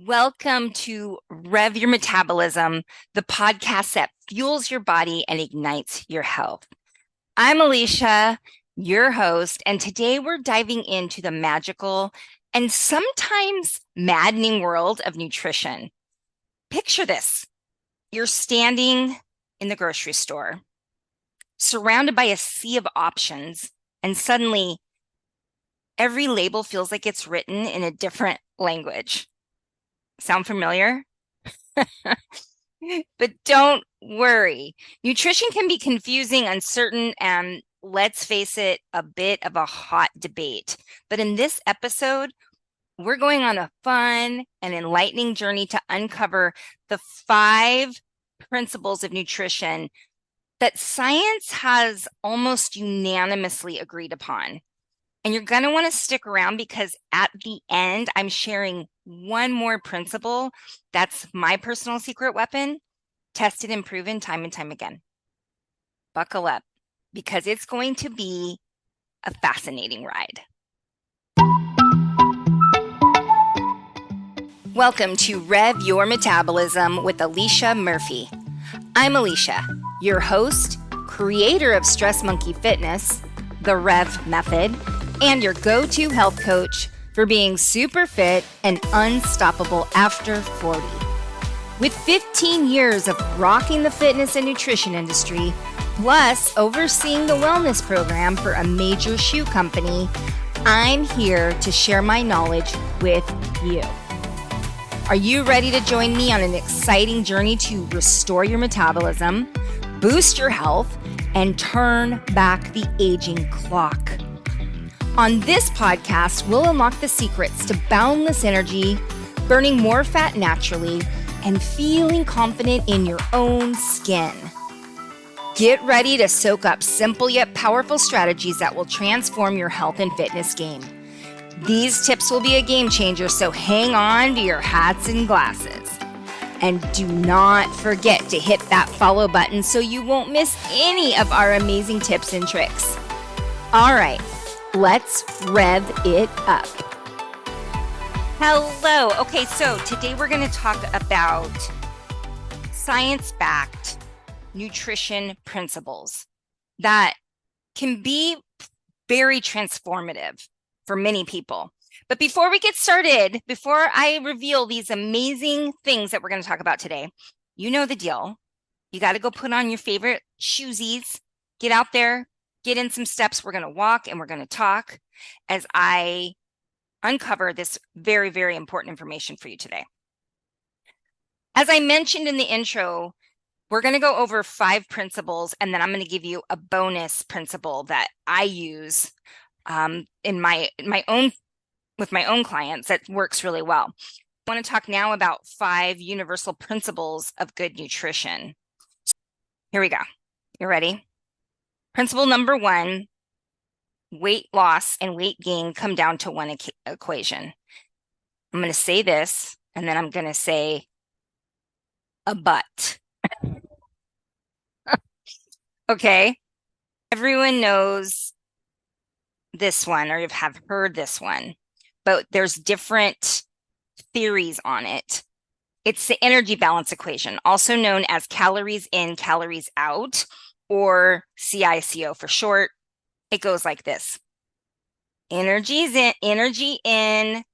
Welcome to REV Your Metabolism, the podcast that fuels your body and ignites your health. I'm Alicia, your host, and today we're diving into the magical and sometimes maddening world of nutrition. Picture this. You're standing in the grocery store, surrounded by a sea of options, and suddenly every label feels like it's written in a different language. Sound familiar? But don't worry. Nutrition can be confusing, uncertain, and let's face it, a bit of a hot debate. But in this episode, we're going on a fun and enlightening journey to uncover the 5 principles of nutrition that science has almost unanimously agreed upon. And you're going to want to stick around because at the end, I'm sharing one more principle that's my personal secret weapon, tested and proven time and time again. Buckle up because it's going to be a fascinating ride. Welcome to REV Your Metabolism with Alicia Murphy. I'm Alicia, your host, creator of Stress Monkey Fitness, the REV method, and your go-to health coach for being super fit and unstoppable after 40. With 15 years of rocking the fitness and nutrition industry, plus overseeing the wellness program for a major shoe company, I'm here to share my knowledge with you. Are you ready to join me on an exciting journey to restore your metabolism, boost your health, and turn back the aging clock? On this podcast, we'll unlock the secrets to boundless energy, burning more fat naturally, and feeling confident in your own skin. Get ready to soak up simple yet powerful strategies that will transform your health and fitness game. These tips will be a game changer, so hang on to your hats and glasses. And do not forget to hit that follow button so you won't miss any of our amazing tips and tricks. All right. Let's rev it up. Hello. Okay, so today we're going to talk about science-backed nutrition principles that can be very transformative for many people. But before we get started, before I reveal these amazing things that we're going to talk about today, you know the deal. You got to go put on your favorite shoesies, get out there, get in some steps. We're going to walk and we're going to talk as I uncover this very, very important information for you today. As I mentioned in the intro, we're going to go over 5 principles, and then I'm going to give you a bonus principle that I use in my own with my own clients that works really well. I want to talk now about 5 universal principles of good nutrition. Here we go. You ready? Principle number 1, weight loss and weight gain come down to one equation. I'm going to say this, and then I'm going to say a but. Okay. Everyone knows this one or have heard this one, but there's different theories on it. It's the energy balance equation, also known as calories in, calories out, or CICO for short. It goes like this. Energy in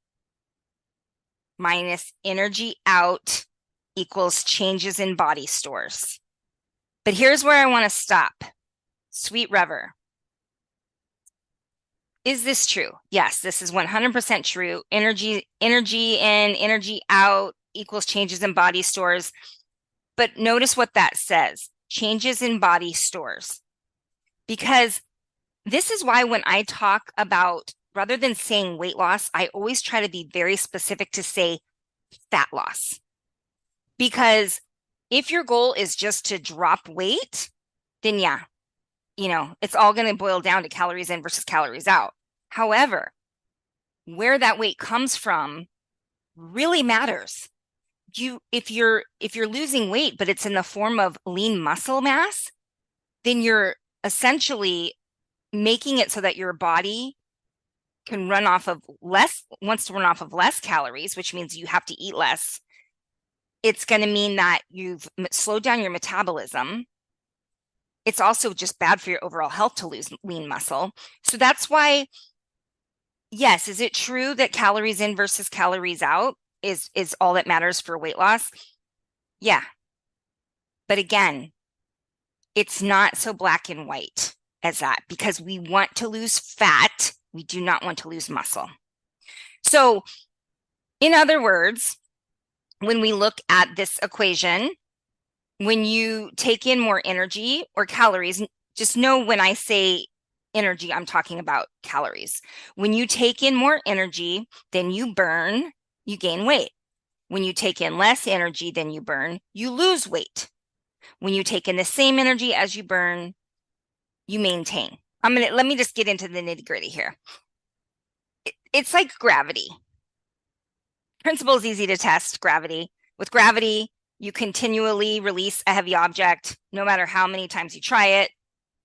minus energy out equals changes in body stores. But here's where I want to stop. Sweet Rever. Is this true? Yes, this is 100% true. Energy in, energy out equals changes in body stores. But notice what that says. Changes in body stores. Because this is why when I talk about, rather than saying weight loss, I always try to be very specific to say fat loss. Because if your goal is just to drop weight, then yeah, it's all going to boil down to calories in versus calories out. However, where that weight comes from really matters. If you're losing weight, but it's in the form of lean muscle mass, then you're essentially making it so that your body can wants to run off of less calories, which means you have to eat less, it's going to mean that you've slowed down your metabolism. It's also just bad for your overall health to lose lean muscle. So that's why, yes, is it true that calories in versus calories out is all that matters for weight loss? Yeah. But again, it's not so black and white as that, because we want to lose fat. We do not want to lose muscle. So in other words, when we look at this equation, when you take in more energy or calories, just know when I say energy, I'm talking about calories. When you take in more energy than you burn, you gain weight. When you take in less energy than you burn, you lose weight. When you take in the same energy as you burn, you maintain. Let me just get into the nitty-gritty here. It's like gravity. Principle is easy to test, gravity. With gravity, you continually release a heavy object. No matter how many times you try it,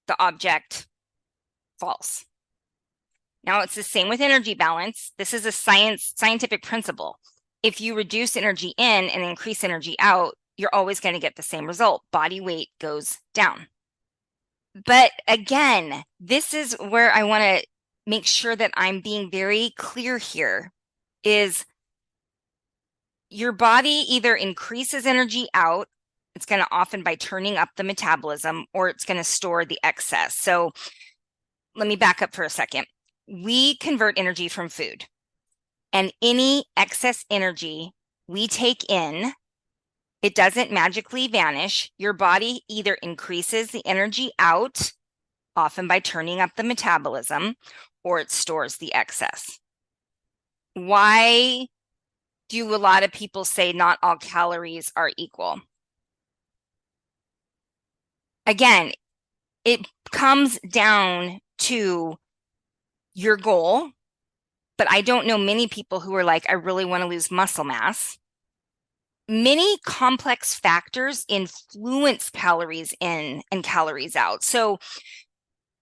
the object falls. Now, it's the same with energy balance. This is a scientific principle. If you reduce energy in and increase energy out, you're always going to get the same result. Body weight goes down. But again, this is where I want to make sure that I'm being very clear here, is your body either increases energy out, it's going to often by turning up the metabolism, or it's going to store the excess. So let me back up for a second. We convert energy from food, and any excess energy we take in, it doesn't magically vanish. Your body either increases the energy out, often by turning up the metabolism, or it stores the excess. Why do a lot of people say not all calories are equal? Again, it comes down to your goal, but I don't know many people who are like, I really want to lose muscle mass. Many complex factors influence calories in and calories out. So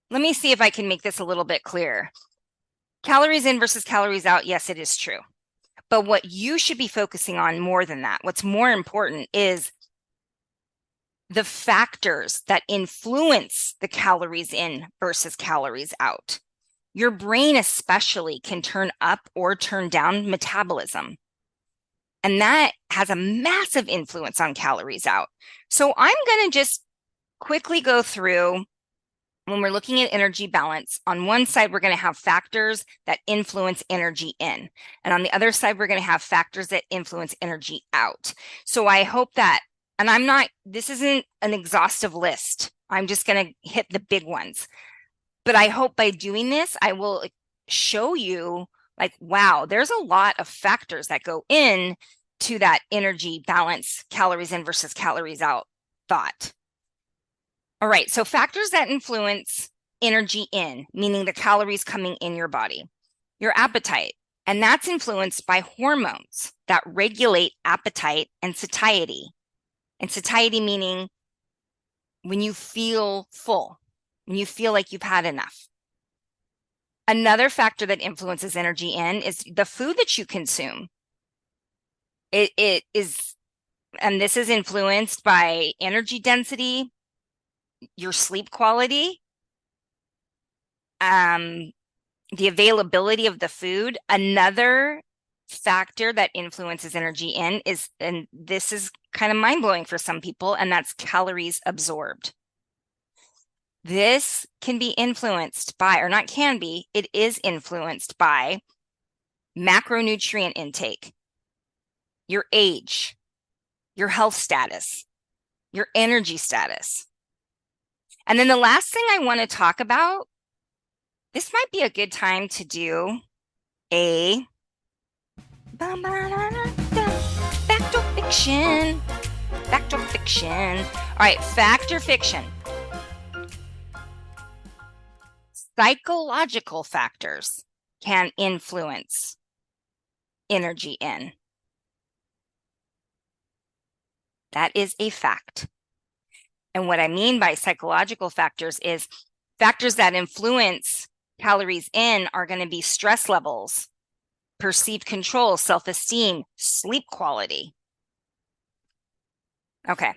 let me see if I can make this a little bit clearer. Calories in versus calories out, yes, it is true. But what you should be focusing on more than that, what's more important, is the factors that influence the calories in versus calories out. Your brain especially can turn up or turn down metabolism. And that has a massive influence on calories out. So I'm going to just quickly go through, when we're looking at energy balance, on one side, we're going to have factors that influence energy in. And on the other side, we're going to have factors that influence energy out. So I hope that, and this isn't an exhaustive list. I'm just going to hit the big ones. But I hope by doing this, I will show you, like, wow, there's a lot of factors that go in to that energy balance, calories in versus calories out thought. All right, so factors that influence energy in, meaning the calories coming in your body. Your appetite, and that's influenced by hormones that regulate appetite and satiety. And satiety meaning when you feel full, when you feel like you've had enough. Another factor that influences energy in is the food that you consume. It is, and this is influenced by energy density, your sleep quality, the availability of the food. Another factor that influences energy in is, and this is kind of mind-blowing for some people, and that's calories absorbed. This can be influenced by, or not can be, it is influenced by macronutrient intake, your age, your health status, your energy status. And then the last thing I want to talk about, this might be a good time to do a fact or fiction. Fact or fiction. All right, fact or fiction. Psychological factors can influence energy in. That is a fact. And what I mean by psychological factors is factors that influence calories in are going to be stress levels, perceived control, self-esteem, sleep quality. Okay,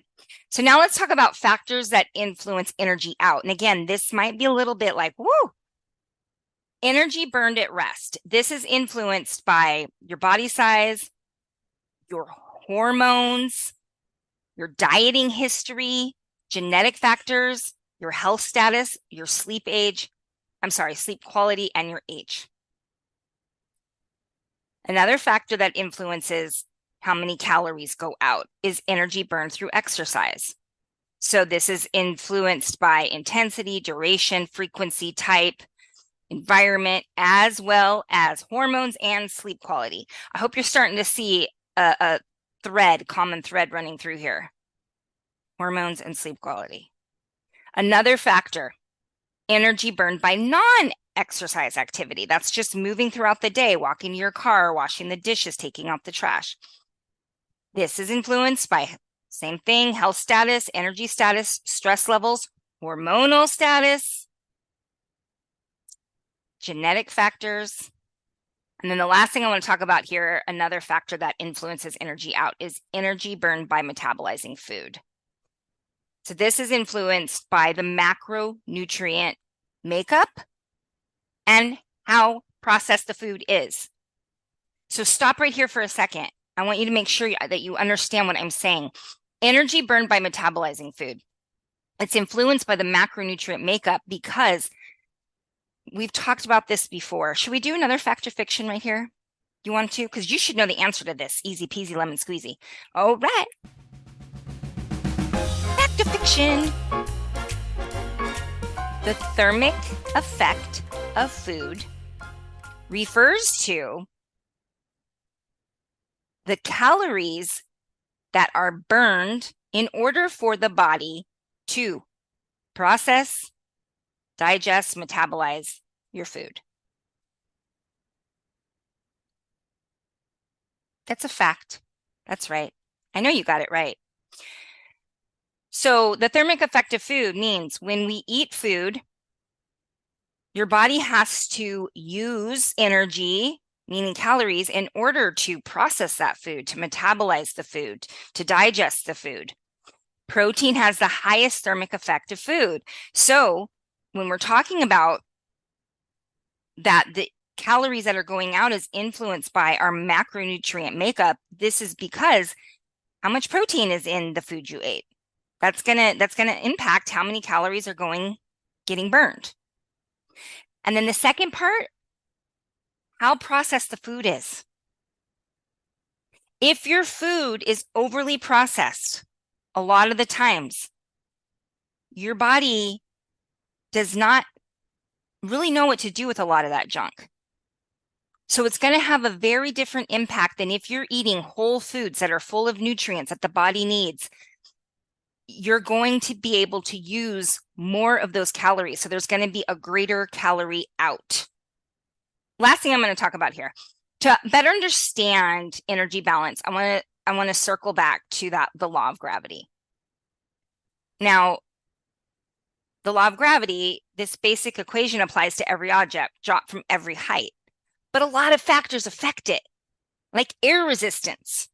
so now let's talk about factors that influence energy out. And again, this might be a little bit like, woo, energy burned at rest. This is influenced by your body size, your hormones, your dieting history, genetic factors, your health status, your sleep quality, and your age. Another factor that influences how many calories go out is energy burned through exercise. So this is influenced by intensity, duration, frequency, type, environment, as well as hormones and sleep quality. I hope you're starting to see a common thread running through here. Hormones and sleep quality. Another factor, energy burned by non-exercise activity. That's just moving throughout the day, walking to your car, washing the dishes, taking out the trash. This is influenced by, same thing, health status, energy status, stress levels, hormonal status, genetic factors. And then the last thing I want to talk about here, another factor that influences energy out, is energy burned by metabolizing food. So this is influenced by the macronutrient makeup and how processed the food is. So stop right here for a second. I want you to make sure that you understand what I'm saying. Energy burned by metabolizing food. It's influenced by the macronutrient makeup because we've talked about this before. Should we do another fact or fiction right here? You want to? Because you should know the answer to this. Easy peasy lemon squeezy. All right. Fact or fiction. The thermic effect of food refers to the calories that are burned in order for the body to process, digest, metabolize your food. That's a fact. That's right. I know you got it right. So the thermic effect of food means when we eat food, your body has to use energy, meaning calories, in order to process that food, to metabolize the food, to digest the food. Protein has the highest thermic effect of food. So when we're talking about that, the calories that are going out is influenced by our macronutrient makeup, this is because how much protein is in the food you ate. That's gonna impact how many calories are getting burned. And then the second part, how processed the food is. If your food is overly processed, a lot of the times, your body does not really know what to do with a lot of that junk. So it's going to have a very different impact than if you're eating whole foods that are full of nutrients that the body needs. You're going to be able to use more of those calories. So there's going to be a greater calorie out. Last thing I'm going to talk about here. To better understand energy balance, I want to circle back to the law of gravity. Now, the law of gravity, this basic equation applies to every object, dropped from every height. But a lot of factors affect it, like air resistance.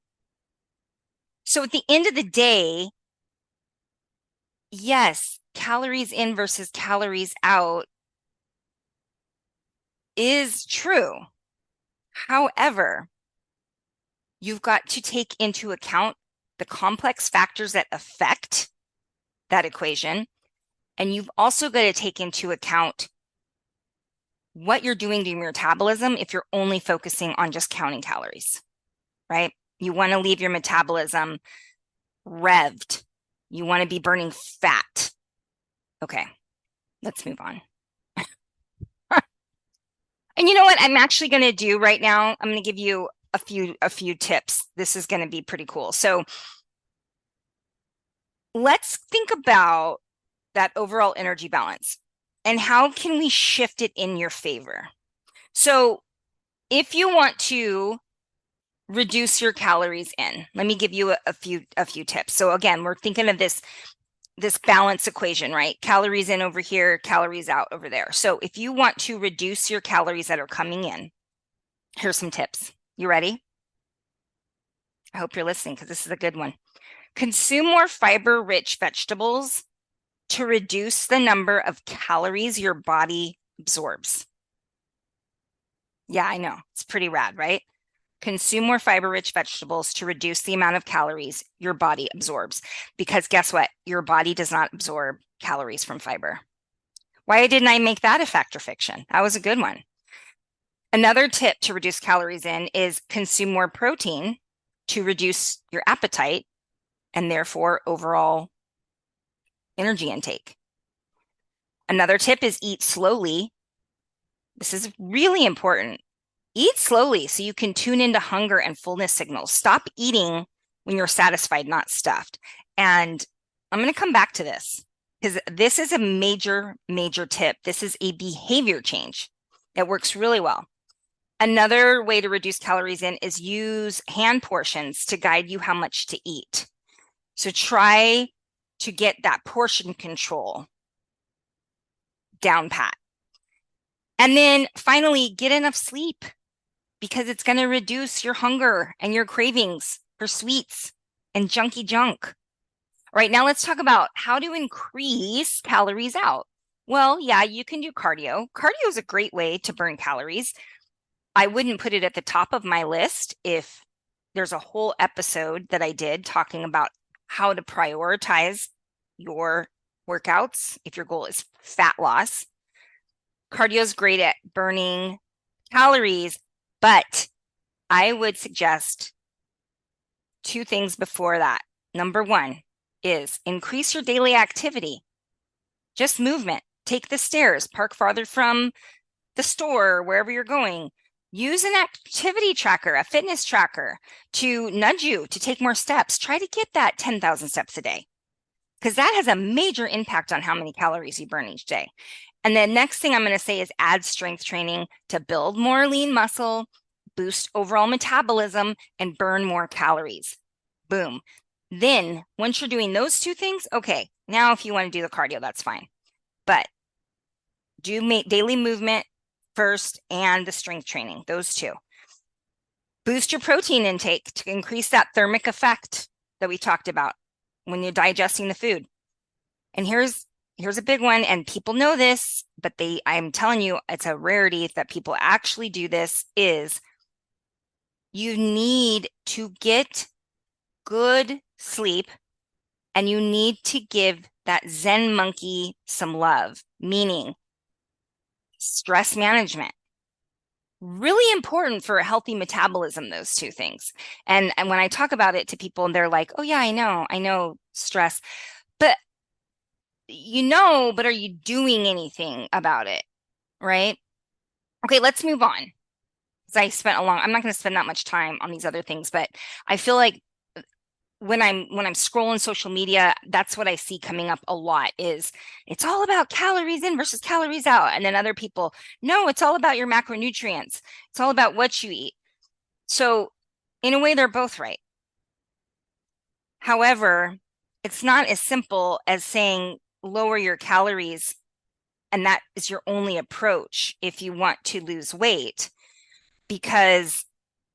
So at the end of the day, yes, calories in versus calories out is true. However, you've got to take into account the complex factors that affect that equation. And you've also got to take into account what you're doing to your metabolism if you're only focusing on just counting calories, right? You want to leave your metabolism revved. You want to be burning fat. Okay, let's move on. And you know what I'm actually going to do right now? I'm going to give you a few tips. This is going to be pretty cool. So let's think about that overall energy balance and how can we shift it in your favor? So if you want to reduce your calories in, let me give you a few tips. So again, we're thinking of this this balance equation, right? Calories in over here, calories out over there. So if you want to reduce your calories that are coming in, here's some tips. You ready? I hope you're listening because this is a good one. Consume more fiber-rich vegetables to reduce the number of calories your body absorbs. Yeah, I know. It's pretty rad, right? Consume more fiber-rich vegetables to reduce the amount of calories your body absorbs. Because guess what? Your body does not absorb calories from fiber. Why didn't I make that a fact or fiction? That was a good one. Another tip to reduce calories in is consume more protein to reduce your appetite and therefore overall energy intake. Another tip is eat slowly. This is really important. Eat slowly so you can tune into hunger and fullness signals. Stop eating when you're satisfied, not stuffed. And I'm going to come back to this because this is a major, major tip. This is a behavior change. It works really well. Another way to reduce calories in is use hand portions to guide you how much to eat. So try to get that portion control down pat. And then finally, get enough sleep because it's going to reduce your hunger and your cravings for sweets and junky junk. All right, now let's talk about how to increase calories out. Well, yeah, you can do cardio. Cardio is a great way to burn calories. I wouldn't put it at the top of my list if there's a whole episode that I did talking about how to prioritize your workouts if your goal is fat loss. Cardio is great at burning calories, but I would suggest two things before that. Number one is increase your daily activity, just movement. Take the stairs, park farther from the store, wherever you're going. Use an activity tracker, a fitness tracker to nudge you to take more steps. Try to get that 10,000 steps a day because that has a major impact on how many calories you burn each day. And the next thing I'm going to say is add strength training to build more lean muscle, boost overall metabolism, and burn more calories. Boom. Then once you're doing those two things, okay, now if you want to do the cardio, that's fine. But do daily movement first and the strength training, those two. Boost your protein intake to increase that thermic effect that we talked about when you're digesting the food. And here's a big one, and people know this, but I'm telling you, it's a rarity that people actually do this, is you need to get good sleep and you need to give that Zen monkey some love, meaning stress management. Really important for a healthy metabolism, those two things. And when I talk about it to people and they're like, oh yeah, I know stress, but but are you doing anything about it? Right? Okay, let's move on. Because I'm not going to spend that much time on these other things, but I feel like when I'm scrolling social media, that's what I see coming up a lot is it's all about calories in versus calories out. And then other people, no, it's all about your macronutrients. It's all about what you eat. So in a way, they're both right. However, it's not as simple as saying lower your calories and that is your only approach if you want to lose weight, because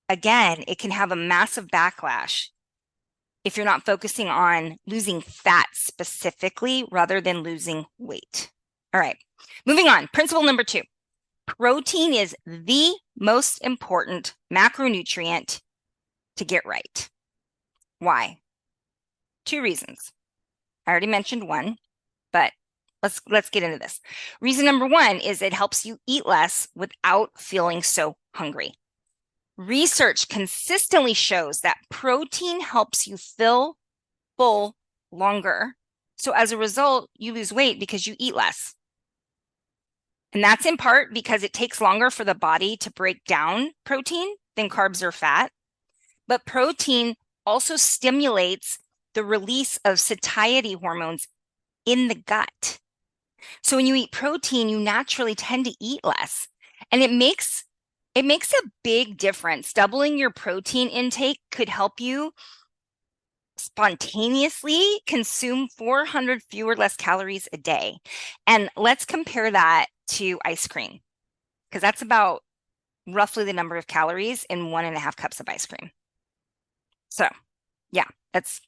again, it can have a massive backlash if you're not focusing on losing fat specifically rather than losing weight. All right, moving on. Principle number 2. Protein is the most important macronutrient to get right. Why? 2 reasons. I already mentioned one, but let's get into this. Reason number 1 is it helps you eat less without feeling so hungry. Research consistently shows that protein helps you feel full longer. So as a result, you lose weight because you eat less. And that's in part because it takes longer for the body to break down protein than carbs or fat. But protein also stimulates the release of satiety hormones in the gut. So when you eat protein, you naturally tend to eat less. And it makes a big difference. Doubling your protein intake could help you spontaneously consume 400 fewer less calories a day. And let's compare that to ice cream, because that's about roughly the number of calories in 1.5 cups of ice cream. So yeah, that's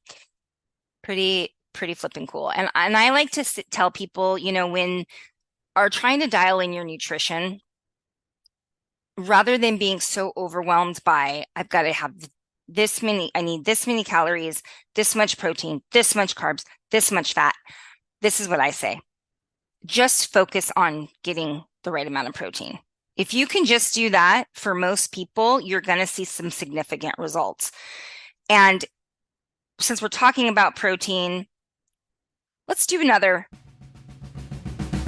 pretty flipping cool. And I like to tell people, when are trying to dial in your nutrition, rather than being so overwhelmed by, I've got to have this many, I need this many calories, this much protein, this much carbs, this much fat. This is what I say. Just focus on getting the right amount of protein. If you can just do that, for most people, you're going to see some significant results. And since we're talking about protein, let's do another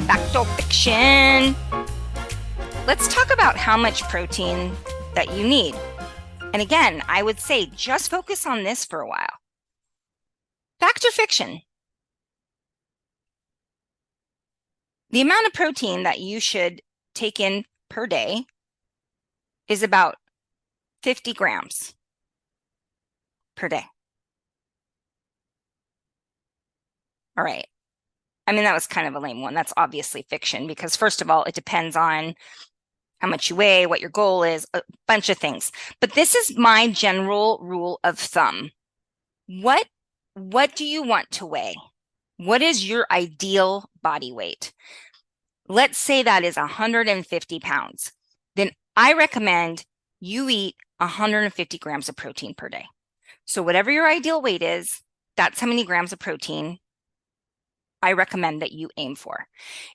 fact or fiction. Let's talk about how much protein that you need. And again, I would say just focus on this for a while. Fact or fiction? The amount of protein that you should take in per day is about 50 grams per day. All right. I mean, that was kind of a lame one. That's obviously fiction because, first of all, it depends on how much you weigh, what your goal is, a bunch of things. But this is my general rule of thumb. What do you want to weigh? What is your ideal body weight? Let's say that is 150 pounds. Then I recommend you eat 150 grams of protein per day. So whatever your ideal weight is, that's how many grams of protein I recommend that you aim for.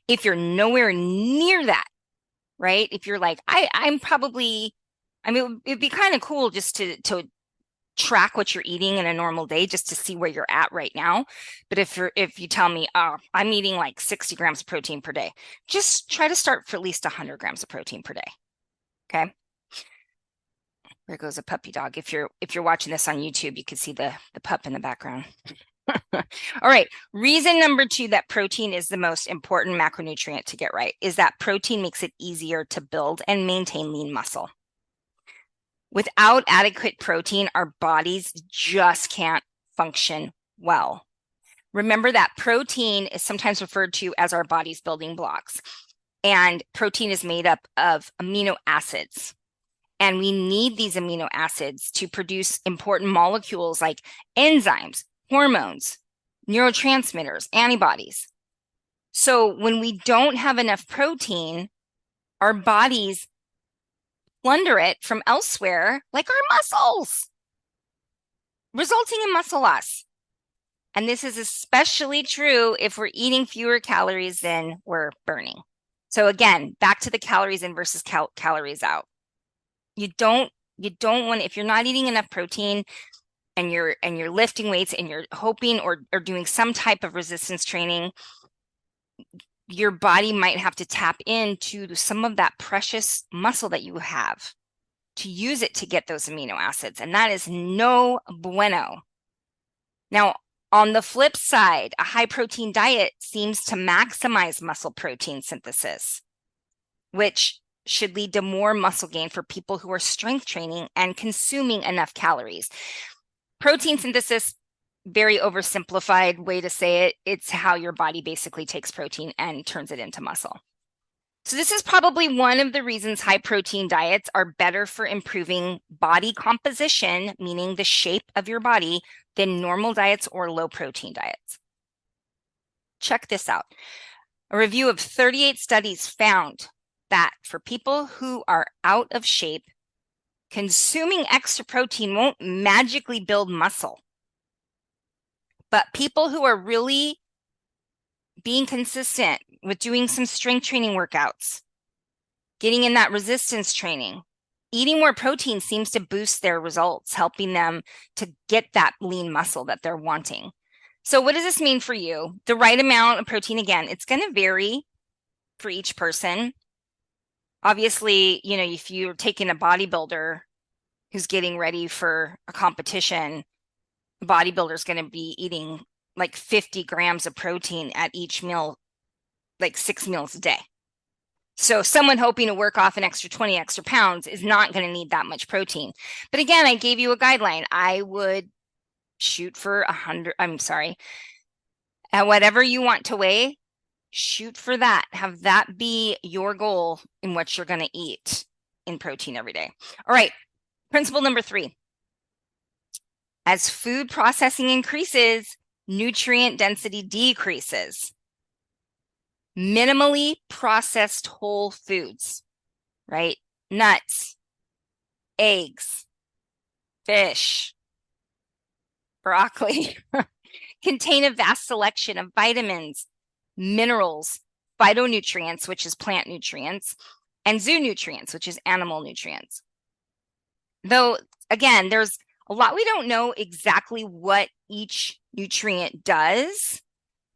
If you're nowhere near that, right? If you're like, I'm probably, I mean, it'd be kind of cool just to track what you're eating in a normal day, just to see where you're at right now. But if you tell me, oh, I'm eating like 60 grams of protein per day, just try to start for at least 100 grams of protein per day. Okay. There goes a puppy dog. If you're watching this on YouTube, you can see the pup in the background. All right. Reason number 2 that protein is the most important macronutrient to get right is that protein makes it easier to build and maintain lean muscle. Without adequate protein, our bodies just can't function well. Remember that protein is sometimes referred to as our body's building blocks. And protein is made up of amino acids. And we need these amino acids to produce important molecules like enzymes, hormones, neurotransmitters, antibodies. So when we don't have enough protein, our bodies plunder it from elsewhere, like our muscles, resulting in muscle loss. And this is especially true if we're eating fewer calories than we're burning. So again, back to the calories in versus calories out. You don't want, if you're not eating enough protein and you're lifting weights and you're hoping or doing some type of resistance training, your body might have to tap into some of that precious muscle that you have to use it to get those amino acids. And that is no bueno. Now, on the flip side, a high protein diet seems to maximize muscle protein synthesis, which should lead to more muscle gain for people who are strength training and consuming enough calories. Protein synthesis, very oversimplified way to say it, it's how your body basically takes protein and turns it into muscle. So this is probably one of the reasons high protein diets are better for improving body composition, meaning the shape of your body, than normal diets or low protein diets. Check this out. A review of 38 studies found that for people who are out of shape, consuming extra protein won't magically build muscle. But people who are really being consistent with doing some strength training workouts, getting in that resistance training, eating more protein seems to boost their results, helping them to get that lean muscle that they're wanting. So what does this mean for you? The right amount of protein, again, it's going to vary for each person. Obviously, if you're taking a bodybuilder who's getting ready for a competition, the bodybuilder is going to be eating like 50 grams of protein at each meal, like 6 meals a day. So someone hoping to work off an extra 20 extra pounds is not going to need that much protein. But again, I gave you a guideline. I would shoot for 100, I'm sorry, at whatever you want to weigh, shoot for that. Have that be your goal in what you're going to eat in protein every day. All right, principle number 3. As food processing increases, nutrient density decreases. Minimally processed whole foods, right? Nuts, eggs, fish, broccoli contain a vast selection of vitamins, minerals, phytonutrients, which is plant nutrients, and zoonutrients, which is animal nutrients. Though, again, there's a lot we don't know exactly what each nutrient does,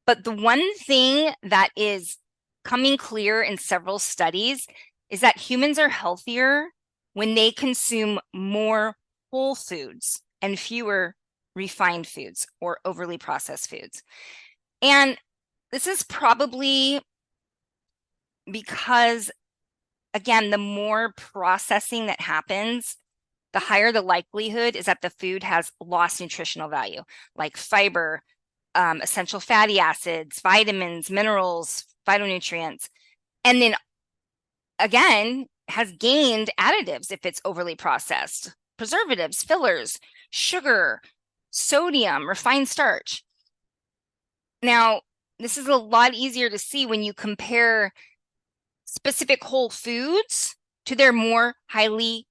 but the one thing that is coming clear in several studies is that humans are healthier when they consume more whole foods and fewer refined foods or overly processed foods. And this is probably because, again, the more processing that happens, the higher the likelihood is that the food has lost nutritional value, like fiber, essential fatty acids, vitamins, minerals, phytonutrients, and then again has gained additives if it's overly processed, preservatives, fillers, sugar, sodium, refined starch. Now, this is a lot easier to see when you compare specific whole foods to their more highly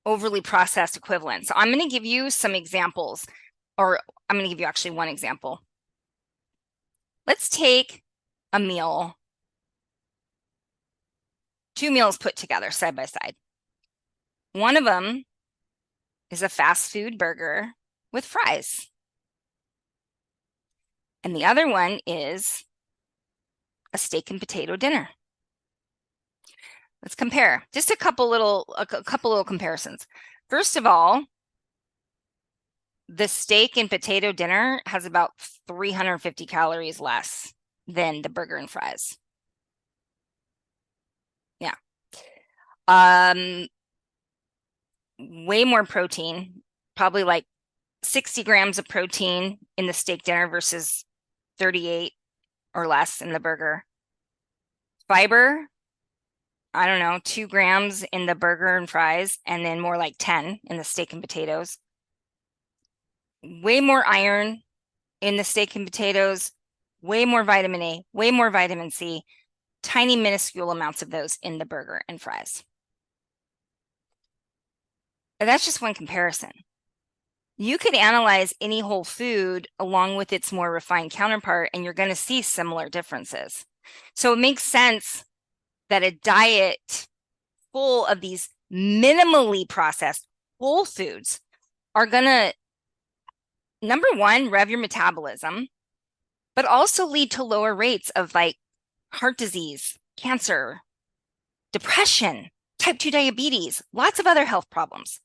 overly processed equivalents. So I'm going to give you some examples, or I'm going to give you actually one example. Let's take a meal, 2 meals put together side by side. One of them is a fast food burger with fries. And the other one is a steak and potato dinner. Let's compare. Just a couple little comparisons. First of all, the steak and potato dinner has about 350 calories less than the burger and fries. Yeah. Way more protein, probably like 60 grams of protein in the steak dinner versus 38 or less in the burger. Fiber, I don't know, 2 grams in the burger and fries, and then more like 10 in the steak and potatoes. Way more iron in the steak and potatoes, way more vitamin A, way more vitamin C, tiny minuscule amounts of those in the burger and fries. And that's just one comparison. You could analyze any whole food along with its more refined counterpart, and you're going to see similar differences. So it makes sense that a diet full of these minimally processed whole foods are going to, number one, rev your metabolism, but also lead to lower rates of like heart disease, cancer, depression, type 2 diabetes, lots of other health problems.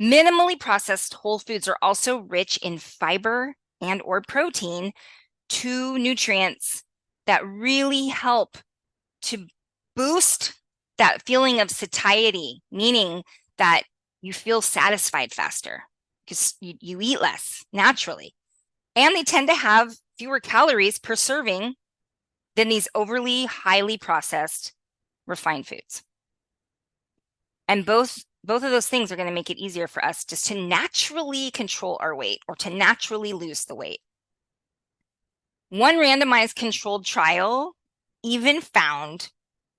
Minimally processed whole foods are also rich in fiber and or protein, 2 nutrients that really help to boost that feeling of satiety, meaning that you feel satisfied faster because you eat less naturally. And they tend to have fewer calories per serving than these overly highly processed refined foods. And both of those things are going to make it easier for us just to naturally control our weight or to naturally lose the weight. One randomized controlled trial even found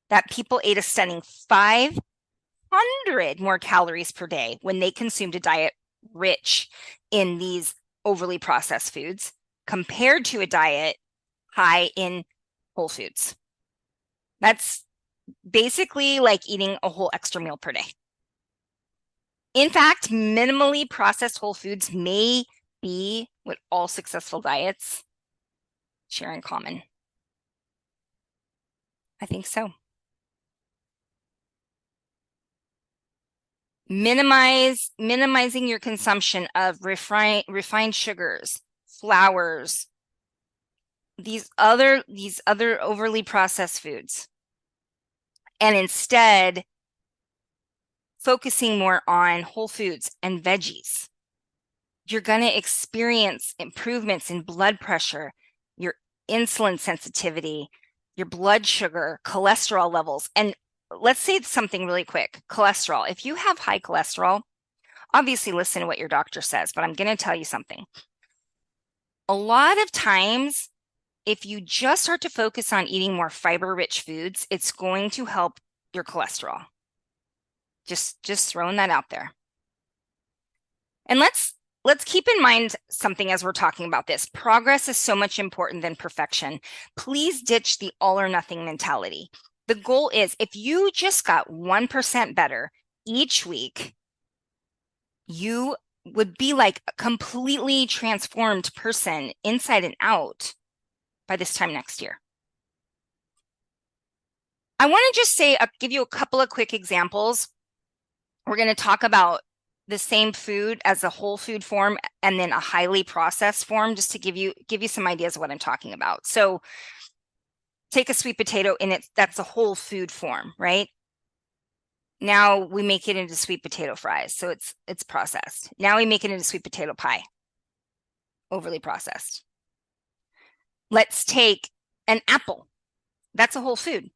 that people ate a stunning 500 more calories per day when they consumed a diet rich in these overly processed foods compared to a diet high in whole foods. That's basically like eating a whole extra meal per day. In fact, minimally processed whole foods may be what all successful diets share in common. I think so. Minimizing your consumption of refined sugars, flours, these other overly processed foods, and instead focusing more on whole foods and veggies. you're going to experience improvements in blood pressure, your insulin sensitivity, your blood sugar, cholesterol levels. And let's say something really quick. Cholesterol. If you have high cholesterol, obviously listen to what your doctor says, but I'm going to tell you something. A lot of times, if you just start to focus on eating more fiber-rich foods, it's going to help your cholesterol. Just throwing that out there. And let's keep in mind something as we're talking about this. Progress is so much important than perfection. Please ditch the all or nothing mentality. The goal is if you just got 1% better each week, you would be like a completely transformed person inside and out by this time next year. I want to just say, give you a couple of quick examples. We're going to talk about the same food as a whole food form and then a highly processed form, just to give you some ideas of what I'm talking about. So take a sweet potato and that's a whole food form, right? Now we make it into sweet potato fries. So it's processed. Now we make it into sweet potato pie, overly processed. Let's take an apple. That's a whole food.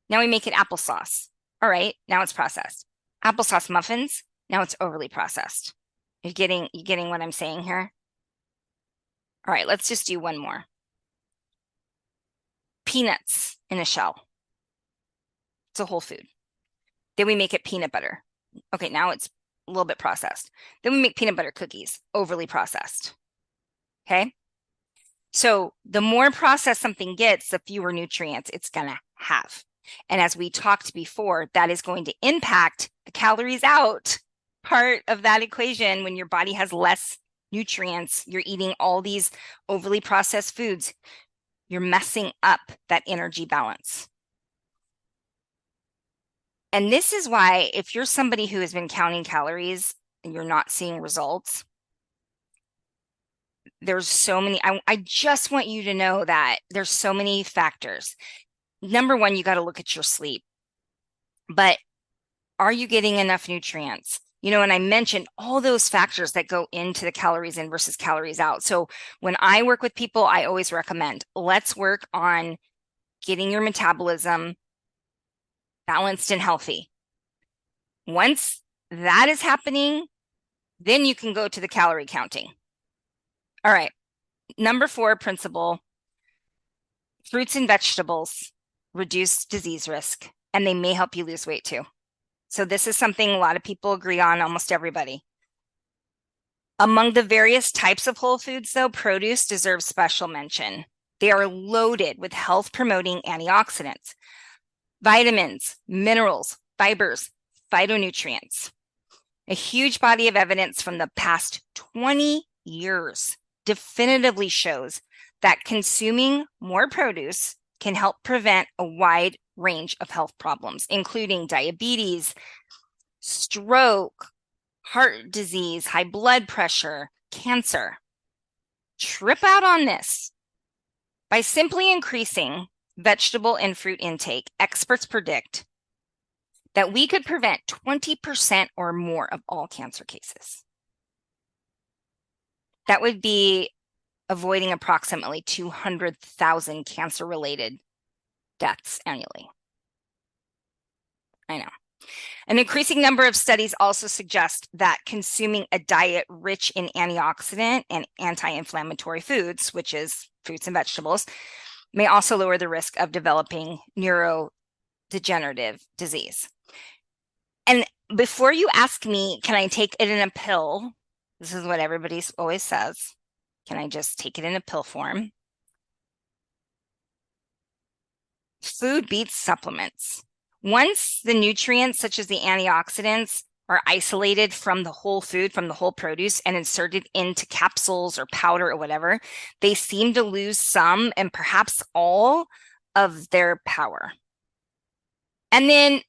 Now we make it applesauce. All right, now it's processed. Applesauce muffins. Now it's overly processed. You're getting what I'm saying here? All right, let's just do one more. Peanuts in a shell. It's a whole food. Then we make it peanut butter. Okay, now it's a little bit processed. Then we make peanut butter cookies, overly processed. Okay? So the more processed something gets, the fewer nutrients it's going to have. And as we talked before, that is going to impact the calories out part of that equation. When your body has less nutrients, you're eating all these overly processed foods, you're messing up that energy balance. And this is why if you're somebody who has been counting calories and you're not seeing results, there's so many, I just want you to know that there's so many factors. Number one, you got to look at your sleep. But are you getting enough nutrients? You know, and I mentioned all those factors that go into the calories in versus calories out. So when I work with people, I always recommend, let's work on getting your metabolism balanced and healthy. Once that is happening, then you can go to the calorie counting. All right. Number 4 principle, fruits and vegetables reduce disease risk, and they may help you lose weight too. So this is something a lot of people agree on, almost everybody. Among the various types of whole foods, though, produce deserves special mention. They are loaded with health-promoting antioxidants, vitamins, minerals, fibers, phytonutrients. A huge body of evidence from the past 20 years definitively shows that consuming more produce can help prevent a wide range of health problems, including diabetes, stroke, heart disease, high blood pressure, cancer. Trip out on this. By simply increasing vegetable and fruit intake, experts predict that we could prevent 20% or more of all cancer cases. That would be avoiding approximately 200,000 cancer-related deaths annually. I know. An increasing number of studies also suggest that consuming a diet rich in antioxidant and anti-inflammatory foods, which is fruits and vegetables, may also lower the risk of developing neurodegenerative disease. And before you ask me, can I take it in a pill? This is what everybody always says. Can I just take it in a pill form? Food beats supplements. Once the nutrients, such as the antioxidants, are isolated from the whole food, from the whole produce, and inserted into capsules or powder or whatever, they seem to lose some and perhaps all of their power. And then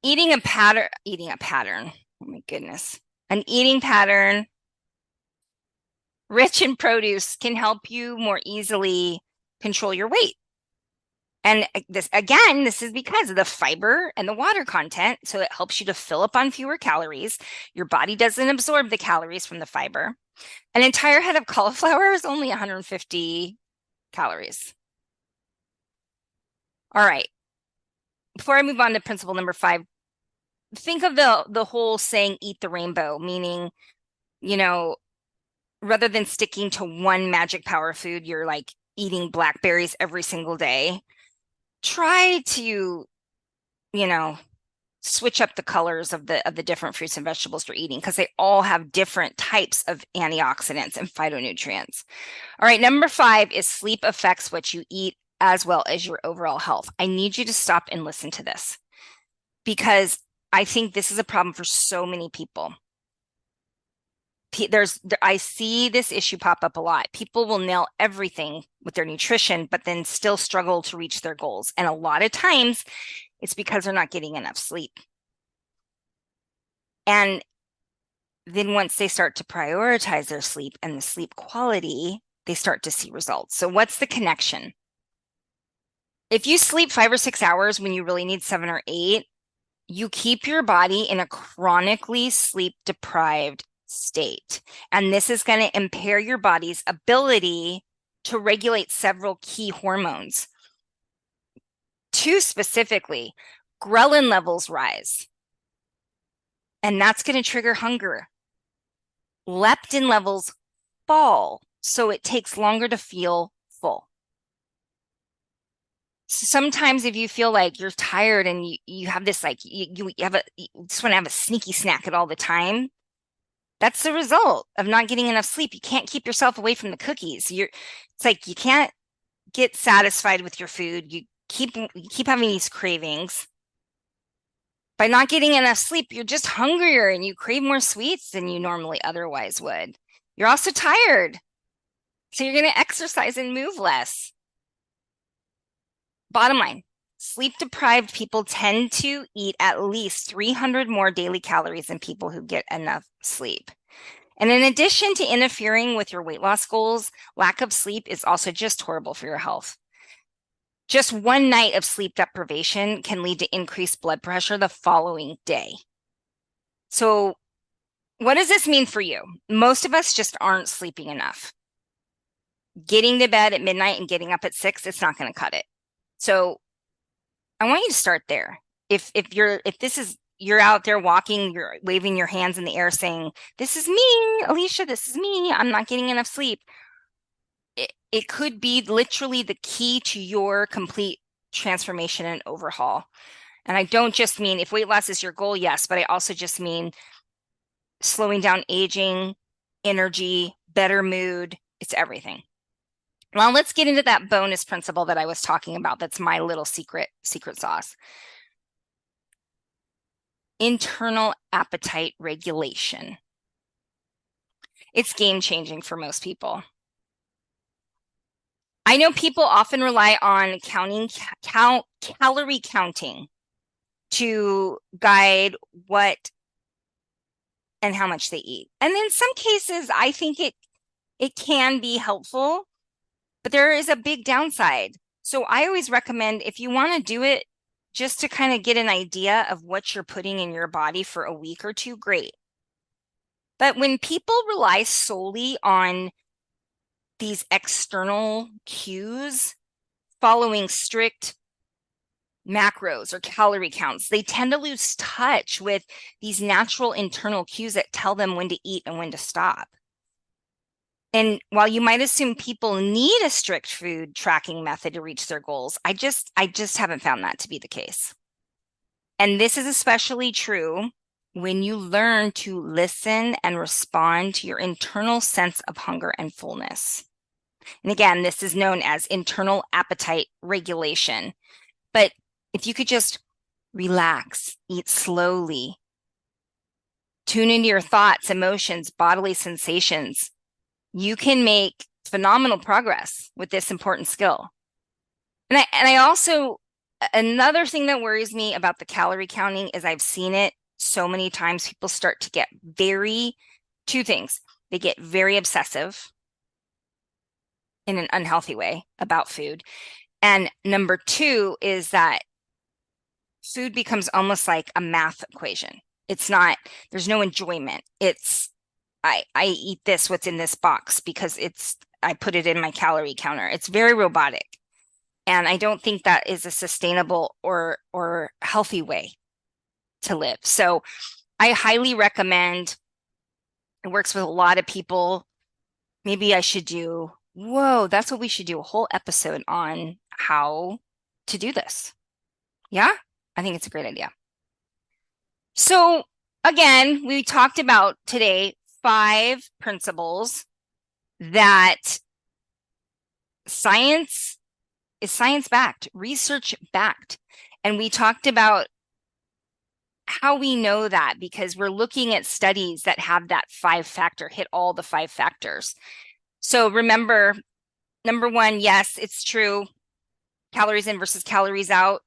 eating a pattern, oh my goodness, an eating pattern rich in produce can help you more easily control your weight. And this is because of the fiber and the water content. So it helps you to fill up on fewer calories. Your body doesn't absorb the calories from the fiber. An entire head of cauliflower is only 150 calories. All right. Before I move on to principle number 5, think of the whole saying, eat the rainbow, meaning, rather than sticking to one magic power food, you're like eating blackberries every single day. Try to, switch up the colors of the different fruits and vegetables you're eating, because they all have different types of antioxidants and phytonutrients. All right, number 5 is sleep affects what you eat as well as your overall health. I need you to stop and listen to this, because I think this is a problem for so many people. I see this issue pop up a lot. People will nail everything with their nutrition, but then still struggle to reach their goals. And a lot of times it's because they're not getting enough sleep. And then once they start to prioritize their sleep and the sleep quality, they start to see results. So what's the connection? If you sleep 5 or 6 hours when you really need 7 or 8, you keep your body in a chronically sleep deprived state. And this is going to impair your body's ability to regulate several key hormones. 2 specifically, ghrelin levels rise, and that's going to trigger hunger. Leptin levels fall, so it takes longer to feel full. Sometimes if you feel like you're tired and you have this, like you just want to have a sneaky snack at all the time, that's the result of not getting enough sleep. You can't keep yourself away from the cookies. It's like you can't get satisfied with your food. You keep having these cravings. By not getting enough sleep, you're just hungrier and you crave more sweets than you normally otherwise would. You're also tired, so you're going to exercise and move less. Bottom line, sleep-deprived people tend to eat at least 300 more daily calories than people who get enough sleep. And in addition to interfering with your weight loss goals, lack of sleep is also just horrible for your health. Just one night of sleep deprivation can lead to increased blood pressure the following day. So what does this mean for you? Most of us just aren't sleeping enough. Getting to bed at midnight and getting up at 6, it's not going to cut it. So I want you to start there. If you're out there walking, you're waving your hands in the air saying, "This is me, Alicia, this is me. I'm not getting enough sleep." It could be literally the key to your complete transformation and overhaul. And I don't just mean if weight loss is your goal, yes, but I also just mean slowing down aging, energy, better mood. It's everything. Well, let's get into that bonus principle that I was talking about. That's my little secret sauce. Internal appetite regulation. It's game-changing for most people. I know people often rely on calorie counting to guide what and how much they eat. And in some cases, I think it can be helpful, but there is a big downside. So I always recommend, if you want to do it just to kind of get an idea of what you're putting in your body for a week or 2, great. But when people rely solely on these external cues, following strict macros or calorie counts, they tend to lose touch with these natural internal cues that tell them when to eat and when to stop. And while you might assume people need a strict food tracking method to reach their goals, I just haven't found that to be the case. And this is especially true when you learn to listen and respond to your internal sense of hunger and fullness. And again, this is known as internal appetite regulation. But if you could just relax, eat slowly, tune into your thoughts, emotions, bodily sensations, you can make phenomenal progress with this important skill. And I also, another thing that worries me about the calorie counting is I've seen it so many times. People start to get 2 things. They get very obsessive in an unhealthy way about food. And number 2 is that food becomes almost like a math equation. It's not, there's no enjoyment. It's, I eat this, what's in this box, because I put it in my calorie counter. It's very robotic. And I don't think that is a sustainable or healthy way to live. So I highly recommend, it works with a lot of people. Maybe I should that's what we should do, a whole episode on how to do this. Yeah, I think it's a great idea. So again, we talked about today 5 principles that science is science-backed, research-backed. And we talked about how we know that because we're looking at studies that have that 5-factor, hit all the 5 factors. So remember, number 1, yes, it's true. Calories in versus calories out.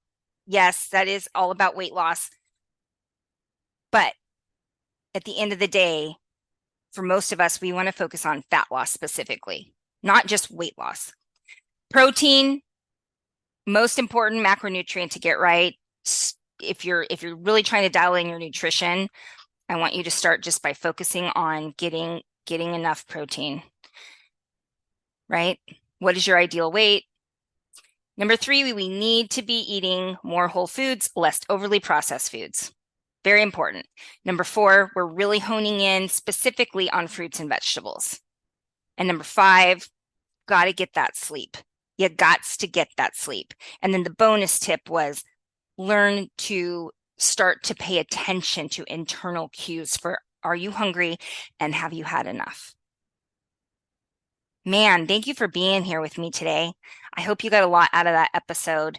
Yes, that is all about weight loss. But at the end of the day, for most of us, we want to focus on fat loss specifically, not just weight loss. Protein, most important macronutrient to get right. If you're really trying to dial in your nutrition, I want you to start just by focusing on getting enough protein, right? What is your ideal weight? Number 3, we need to be eating more whole foods, less overly processed foods. Very important. Number 4, we're really honing in specifically on fruits and vegetables. And number 5, got to get that sleep. You gots to get that sleep. And then the bonus tip was learn to start to pay attention to internal cues for, are you hungry and have you had enough? Man, thank you for being here with me today. I hope you got a lot out of that episode.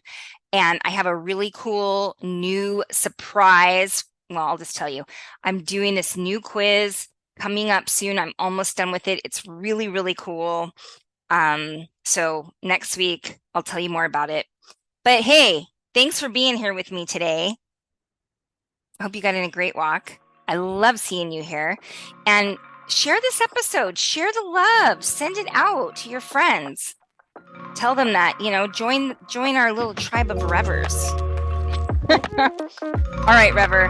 And I have a really cool new surprise. Well, I'll just tell you, I'm doing this new quiz coming up soon. I'm almost done with it. It's really, really cool. So next week, I'll tell you more about it. But hey, thanks for being here with me today. I hope you got in a great walk. I love seeing you here. And share this episode, share the love, send it out to your friends. Tell them that, join our little tribe of revers. All right, Rever,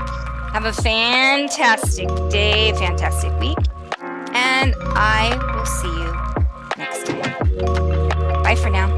have a fantastic day, fantastic week, and I will see you next time. Bye for now.